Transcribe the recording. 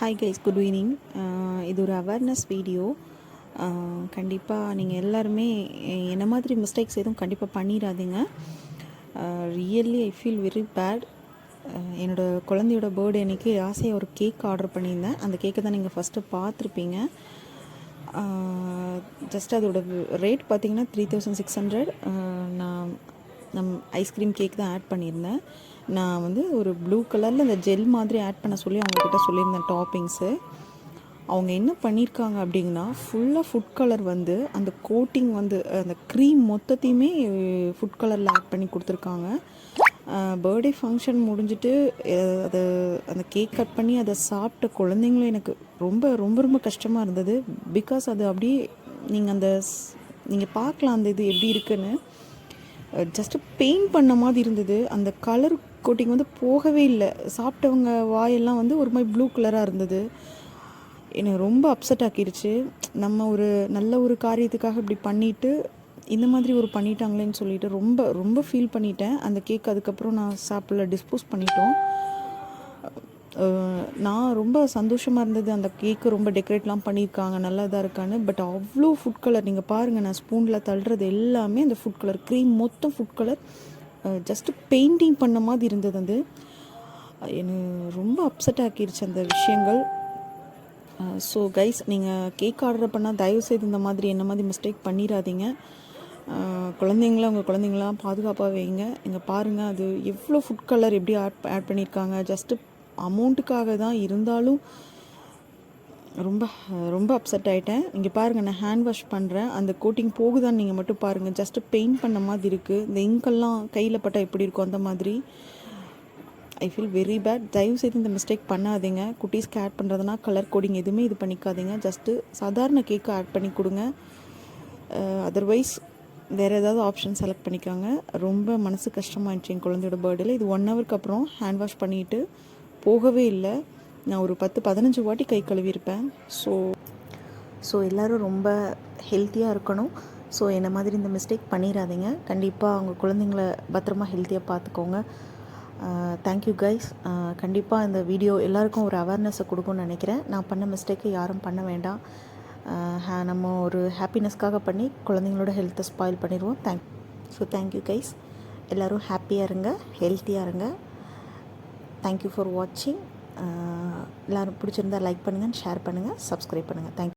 Hi guys, good evening. இது ஒரு awareness video. கண்டிப்பாக நீங்கள் எல்லாருமே என்ன மாதிரி மிஸ்டேக்ஸ் எதுவும் கண்டிப்பாக பண்ணிடாதீங்க. Really I feel very bad. என்னோடய குழந்தையோட பர்த்டே அன்றைக்கி ஆசையாக ஒரு கேக் ஆர்டர் பண்ணியிருந்தேன். அந்த கேக்கை தான் நீங்கள் ஃபஸ்ட்டு பார்த்துருப்பீங்க. ஜஸ்ட் அதோட ரேட் பார்த்திங்கன்னா 3600. நான் ஐஸ்கிரீம் கேக் தான் ஆட் பண்ணியிருந்தேன். நான் வந்து ஒரு ப்ளூ கலரில் அந்த ஜெல் மாதிரி ஆட் பண்ண சொல்லி அவங்கக்கிட்ட சொல்லியிருந்தேன் டாப்பிங்ஸு. அவங்க என்ன பண்ணியிருக்காங்க அப்படின்னா, ஃபுல்லாக ஃபுட் கலர் வந்து அந்த கோட்டிங் வந்து அந்த க்ரீம் மொத்தத்தையுமே ஃபுட் கலரில் ஆட் பண்ணி கொடுத்துருக்காங்க. பர்த்டே ஃபங்க்ஷன் முடிஞ்சிட்டு அதை அந்த கேக் கட் பண்ணி அதை சாப்பிட்ட குழந்தைங்களும் எனக்கு ரொம்ப ரொம்ப ரொம்ப கஷ்டமாக இருந்தது. பிகாஸ் அது அப்படியே நீங்கள் பார்க்கலாம் அந்த இது எப்படி இருக்குன்னு. ஜஸ்ட்டு பெயிண்ட் பண்ண மாதிரி இருந்தது. அந்த கலர் கோட்டிங் வந்து போகவே இல்லை. சாப்பிட்டவங்க வாயெல்லாம் வந்து ஒரு மாதிரி ப்ளூ கலராக இருந்தது. என்னை ரொம்ப அப்செட் ஆக்கிடுச்சு. நம்ம ஒரு நல்ல ஒரு காரியத்துக்காக இப்படி பண்ணிவிட்டு இந்த மாதிரி ஒரு பண்ணிட்டாங்களேன்னு சொல்லிட்டு ரொம்ப ரொம்ப ஃபீல் பண்ணிட்டேன். அந்த கேக் அதுக்கப்புறம் நான் சாப்பிடல, டிஸ்போஸ் பண்ணிட்டோம். நான் ரொம்ப சந்தோஷமாக இருந்தது. அந்த கேக்கு ரொம்ப டெக்கரேட்லாம் பண்ணியிருக்காங்க, நல்லா தான் இருக்கான்னு. பட் அவ்வளோ ஃபுட் கலர் நீங்கள் பாருங்கள், நான் ஸ்பூனில் தள்ளுறது எல்லாமே அந்த ஃபுட் கலர், க்ரீம் மொத்தம் ஃபுட் கலர். ஜஸ்ட்டு பெயிண்டிங் பண்ண மாதிரி இருந்தது. அது எனக்கு ரொம்ப அப்செட் ஆக்கிடுச்சு அந்த விஷயங்கள். ஸோ கைஸ், நீங்கள் கேக் ஆர்டர் பண்ணால் தயவுசெய்து இந்த மாதிரி என்ன மாதிரி மிஸ்டேக் பண்ணிடாதீங்க. உங்கள் குழந்தைங்களாம் பாதுகாப்பாக வைங்க. இங்கே பாருங்கள், அது எவ்வளோ ஃபுட் கலர் எப்படி ஆட் பண்ணியிருக்காங்க. ஜஸ்ட்டு அமௌண்ட்டுக்காக தான் இருந்தாலும் ரொம்ப ரொம்ப அப்செட் ஆகிட்டேன். இங்கே பாருங்கள், நான் ஹேண்ட் வாஷ் பண்ணுறேன். அந்த கோட்டிங் போகுதான்னு நீங்கள் மட்டும் பாருங்கள். ஜஸ்ட்டு பெயிண்ட் பண்ண மாதிரி இருக்குது. இந்த இங்கெல்லாம் கையில் பட்டால் எப்படி இருக்கும் அந்த மாதிரி. I feel very bad. தயவுசெய்து இந்த மிஸ்டேக் பண்ணாதீங்க. குட்டீஸ்க்கு ஆட் பண்ணுறதுனா கலர் கோடிங் எதுவுமே இது பண்ணிக்காதீங்க. ஜஸ்ட்டு சாதாரண கேக்கை ஆட் பண்ணி கொடுங்க. அதர்வைஸ் வேறு ஏதாவது ஆப்ஷன் செலக்ட் பண்ணிக்காங்க. ரொம்ப மனசு கஷ்டமாகிடுச்சு என் குழந்தையோட பர்த்டேல. இது 1 ஹவருக்கு அப்புறம் ஹேண்ட் வாஷ் பண்ணிவிட்டு போகவே இல்லை. நான் ஒரு 10-15 வாட்டி கை கழுவியிருப்பேன். ஸோ எல்லோரும் ரொம்ப ஹெல்த்தியாக இருக்கணும். ஸோ என்ன மாதிரி இந்த மிஸ்டேக் பண்ணிடாதீங்க. கண்டிப்பாக அவங்க குழந்தைங்கள பத்திரமா ஹெல்த்தியாக பார்த்துக்கோங்க. Thank you guys. கண்டிப்பாக இந்த வீடியோ எல்லாருக்கும் ஒரு அவேர்னஸை கொடுக்கும்னு நினைக்கிறேன். நான் பண்ண மிஸ்டேக்கை யாரும் பண்ண வேண்டாம். நம்ம ஒரு ஹாப்பினஸ்க்காக பண்ணி குழந்தைங்களோட ஹெல்த்தை ஸ்பாயில் பண்ணிடுவோம். Thank you guys. எல்லோரும் ஹாப்பியாக இருங்க, ஹெல்த்தியாக இருங்க. தேங்க்யூ ஃபார் வாட்சிங். எல்லோரும் பிடிச்சிருந்தா லைக் பண்ணுங்கள், ஷேர் பண்ணுங்கள், சப்ஸ்கிரைப் பண்ணுங்கள். தேங்க்யூ.